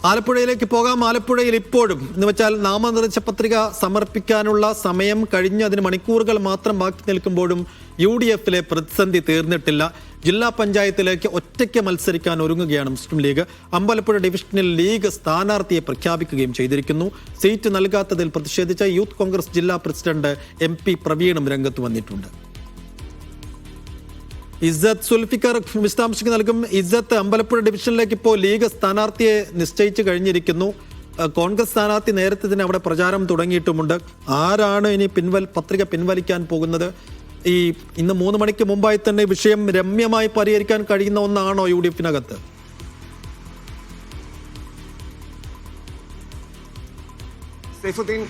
ആലപ്പുഴയിലേക്ക് പോകാം. ആലപ്പുഴയിൽ ഇപ്പോഴും എന്ന് വെച്ചാൽ നാമനിർദ്ദേശ പത്രിക സമർപ്പിക്കാനുള്ള സമയം കഴിഞ്ഞ് അതിന് മണിക്കൂറുകൾ മാത്രം ബാക്കി നിൽക്കുമ്പോഴും UDF-ലെ പ്രതിസന്ധി തീർന്നിട്ടില്ല. ജില്ലാ പഞ്ചായത്തിലേക്ക് ഒറ്റയ്ക്ക് മത്സരിക്കാൻ ഒരുങ്ങുകയാണ് മുസ്ലിം ലീഗ്. അമ്പലപ്പുഴ ഡിവിഷനിൽ ലീഗ് സ്ഥാനാർത്ഥിയെ പ്രഖ്യാപിക്കുകയും ചെയ്തിരിക്കുന്നു. സീറ്റ് നൽകാത്തതിൽ പ്രതിഷേധിച്ച യൂത്ത് കോൺഗ്രസ് ജില്ലാ പ്രസിഡന്റ് MP പ്രവീണും രംഗത്ത് വന്നിട്ടുണ്ട്. ഇസ്സത്ത് സുൽഫിക്കർ വിശദാംശങ്ങൾ നൽകും. ഇസ്സത്ത്, അമ്പലപ്പുഴ ഡിവിഷനിലേക്ക് ഇപ്പോൾ ലീഗ് സ്ഥാനാർത്ഥിയെ നിശ്ചയിച്ചു കഴിഞ്ഞിരിക്കുന്നു. കോൺഗ്രസ് സ്ഥാനാർത്ഥി നേരത്തെ തന്നെ അവിടെ പ്രചാരണം തുടങ്ങിയിട്ടുമുണ്ട്. ആരാണ് ഇനി പത്രിക പിൻവലിക്കാൻ പോകുന്നത്? ഇന്ന് 3 മണിക്ക് മുമ്പായി തന്നെ വിഷയം രമ്യമായി പരിഹരിക്കാൻ കഴിയുന്ന ഒന്നാണോ UDF-നകത്ത്? സൈഫുദ്ദീൻ,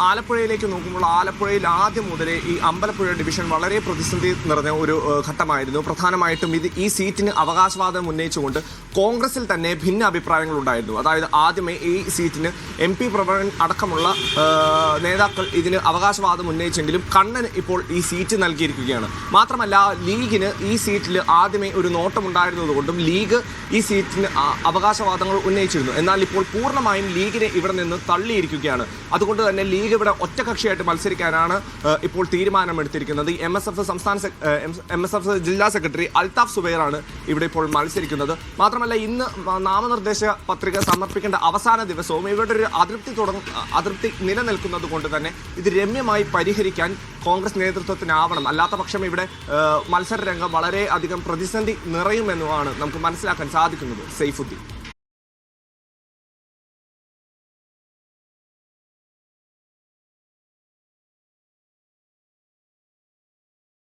ആലപ്പുഴയിലേക്ക് നോക്കുമ്പോൾ ആലപ്പുഴയിൽ ആദ്യം മുതലേ ഈ അമ്പലപ്പുഴ ഡിവിഷൻ വളരെ പ്രതിസന്ധി നിറഞ്ഞ ഒരു ഘട്ടമായിരുന്നു. പ്രധാനമായിട്ടും ഈ സീറ്റിന് അവകാശവാദം ഉന്നയിച്ചുകൊണ്ട് കോൺഗ്രസിൽ തന്നെ ഭിന്ന അഭിപ്രായങ്ങൾ ഉണ്ടായിരുന്നു. അതായത് ആദ്യമേ ഈ സീറ്റിന് MP പ്രവീൺ അടക്കമുള്ള നേതാക്കൾ ഇതിന് അവകാശവാദം ഉന്നയിച്ചെങ്കിലും കണ്ണന് ഇപ്പോൾ ഈ സീറ്റ് നൽകിയിരിക്കുകയാണ്. മാത്രമല്ല, ലീഗിന് ഈ സീറ്റിൽ ആദ്യമേ ഒരു നോട്ടമുണ്ടായിരുന്നതുകൊണ്ടും ലീഗ് ഈ സീറ്റിന് അവകാശവാദങ്ങൾ ഉന്നയിച്ചിരുന്നു. എന്നാൽ ഇപ്പോൾ പൂർണ്ണമായും ലീഗിനെ ഇവിടെ നിന്ന് തള്ളിയിരിക്കുകയാണ്. അതുകൊണ്ട് തന്നെ ലീഗ് ഇവിടെ ഒറ്റകക്ഷിയായിട്ട് മത്സരിക്കാനാണ് ഇപ്പോൾ തീരുമാനമെടുത്തിരിക്കുന്നത്. MSF ജില്ലാ സെക്രട്ടറി അൽത്താഫ് സുബൈറാണ് ഇവിടെ ഇപ്പോൾ മത്സരിക്കുന്നത്. മാത്രമല്ല, ഇന്ന് നാമനിർദ്ദേശ പത്രിക സമർപ്പിക്കേണ്ട അവസാന ദിവസവും ഇവിടെ ഒരു അതൃപ്തി നിലനിൽക്കുന്നത് കൊണ്ട് തന്നെ ഇത് രമ്യമായി പരിഹരിക്കാൻ കോൺഗ്രസ് നേതൃത്വത്തിനാവണം. അല്ലാത്ത പക്ഷം ഇവിടെ മത്സര രംഗം വളരെ അധികം പ്രതിസന്ധി നിറയുമെന്നുമാണ് നമുക്ക് മനസ്സിലാക്കാൻ സാധിക്കുന്നത്. സൈഫുദ്ദീൻ.